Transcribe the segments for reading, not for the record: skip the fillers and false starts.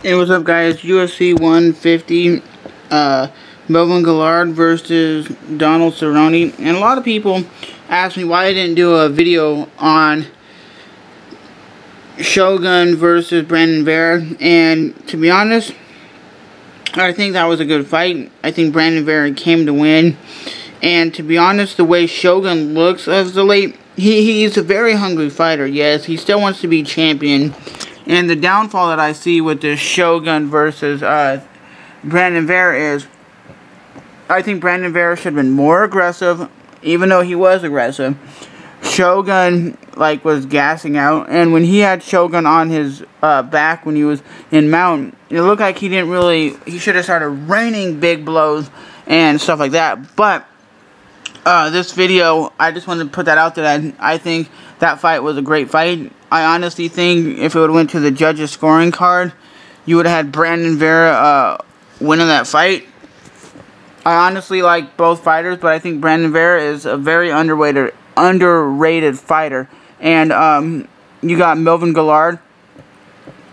Hey, what's up, guys? UFC 150, Melvin Guillard versus Donal Ceroone. And a lot of people ask me why I didn't do a video on Shogun versus Brandon Vera. And to be honest, I think that was a good fight. I think Brandon Vera came to win. And to be honest, the way Shogun looks as of late, he's a very hungry fighter. Yes, he still wants to be champion. And the downfall that I see with this Shogun versus Brandon Vera is, I think Brandon Vera should have been more aggressive, even though he was aggressive. Shogun, was gassing out, and when he had Shogun on his back when he was in mount, it looked like he didn't really, he should have started raining big blows and stuff like that. But this video, I just wanted to put that out there. I think that fight was a great fight. I honestly think if it would have went to the judges' scoring card, you would have had Brandon Vera winning that fight. I honestly like both fighters, but I think Brandon Vera is a very underrated fighter. And you got Melvin Guillard,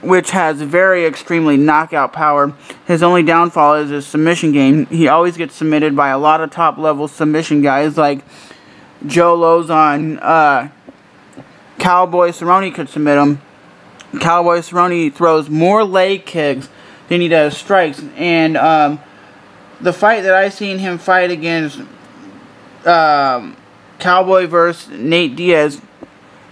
which has very extremely knockout power. His only downfall is his submission game. He always gets submitted by a lot of top-level submission guys like Joe Lozon. Cowboy Ceroone could submit him. Cowboy Ceroone throws more leg kicks than he does strikes. And the fight that I seen him fight against Cowboy versus Nate Diaz,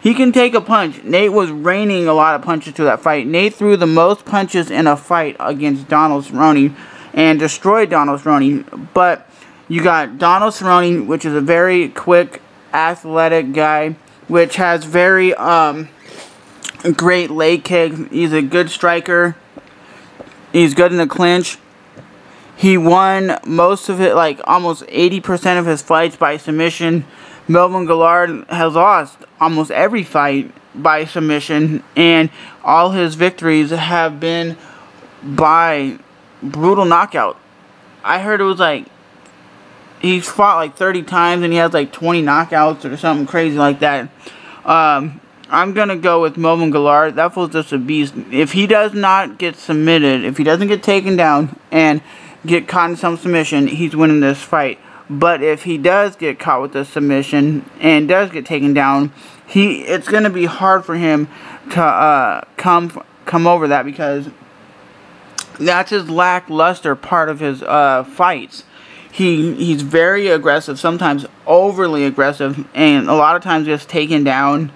he can take a punch. Nate was raining a lot of punches to that fight. Nate threw the most punches in a fight against Donal Ceroone and destroyed Donal Ceroone. But you got Donal Ceroone, which is a very quick, athletic guy, which has very great leg kicks. He's a good striker. He's good in the clinch. He won most of it, almost 80% of his fights by submission. Melvin Guillard has lost almost every fight by submission, and all his victories have been by brutal knockout. I heard it was he's fought 30 times and he has 20 knockouts or something crazy like that. I'm gonna go with Melvin Guillard. That fool's just a beast. If he does not get submitted, if he doesn't get taken down and get caught in some submission, he's winning this fight. But if he does get caught with a submission and does get taken down, it's gonna be hard for him to come over that, because that's his lackluster part of his fights. He's very aggressive, sometimes overly aggressive, and a lot of times gets taken down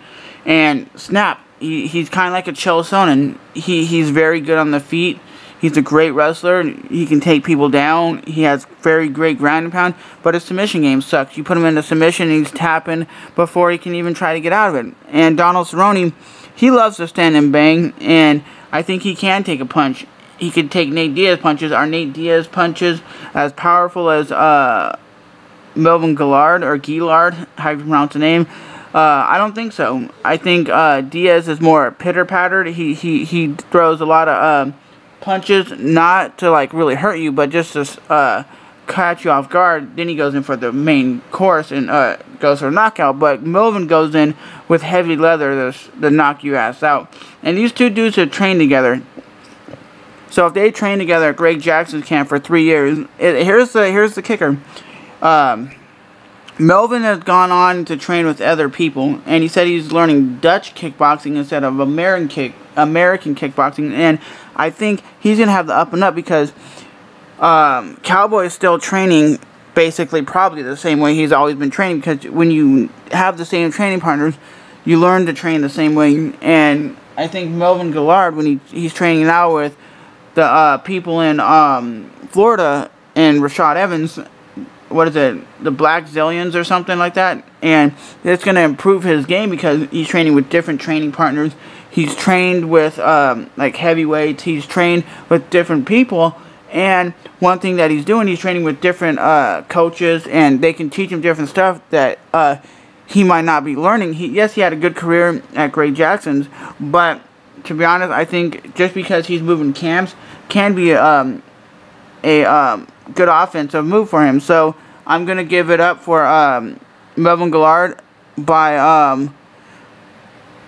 and snap. He's kind of like a Chael Sonnen. He's very good on the feet. He's a great wrestler. He can take people down. He has very great ground and pound, but his submission game sucks. You put him into submission and he's tapping before he can even try to get out of it. And Donal Ceroone, he loves to stand and bang, and I think he can take a punch. He could take Nate Diaz punches. Are Nate Diaz punches as powerful as Melvin Guillard, or Guillard, how you pronounce the name? I don't think so. I think Diaz is more pitter-pattered. He throws a lot of punches, not to really hurt you, but just to catch you off guard. Then he goes in for the main course and goes for a knockout. But Melvin goes in with heavy leather to knock you ass out. And these two dudes have trained together. So if they train together at Greg Jackson's camp for 3 years, here's the kicker. Melvin has gone on to train with other people, and he said he's learning Dutch kickboxing instead of American kickboxing, and I think he's going to have the up and up, because Cowboy is still training basically probably the same way he's always been training, because when you have the same training partners, you learn to train the same way. And I think Melvin Guillard, when he's training now with the people in Florida and Rashad Evans, what is it, the Black Zillions or something like that, and it's going to improve his game because he's training with different training partners. He's trained with heavyweights. He's trained with different people, and one thing that he's doing, he's training with different coaches, and they can teach him different stuff that he might not be learning. Yes, he had a good career at Greg Jackson's, but to be honest, I think just because he's moving camps can be a good offensive move for him. So I'm going to give it up for Melvin Guillard by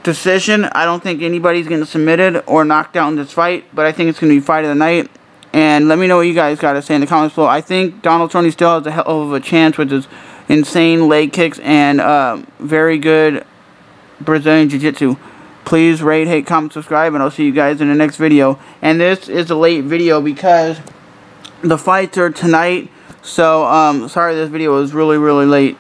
decision. I don't think anybody's getting submitted or knocked out in this fight, but I think it's going to be fight of the night. And let me know what you guys got to say in the comments below. I think Donal Cerrone still has a hell of a chance with his insane leg kicks and very good Brazilian Jiu-Jitsu. Please rate, hate, comment, subscribe, and I'll see you guys in the next video. And this is a late video because the fights are tonight. So, sorry this video was really, really late.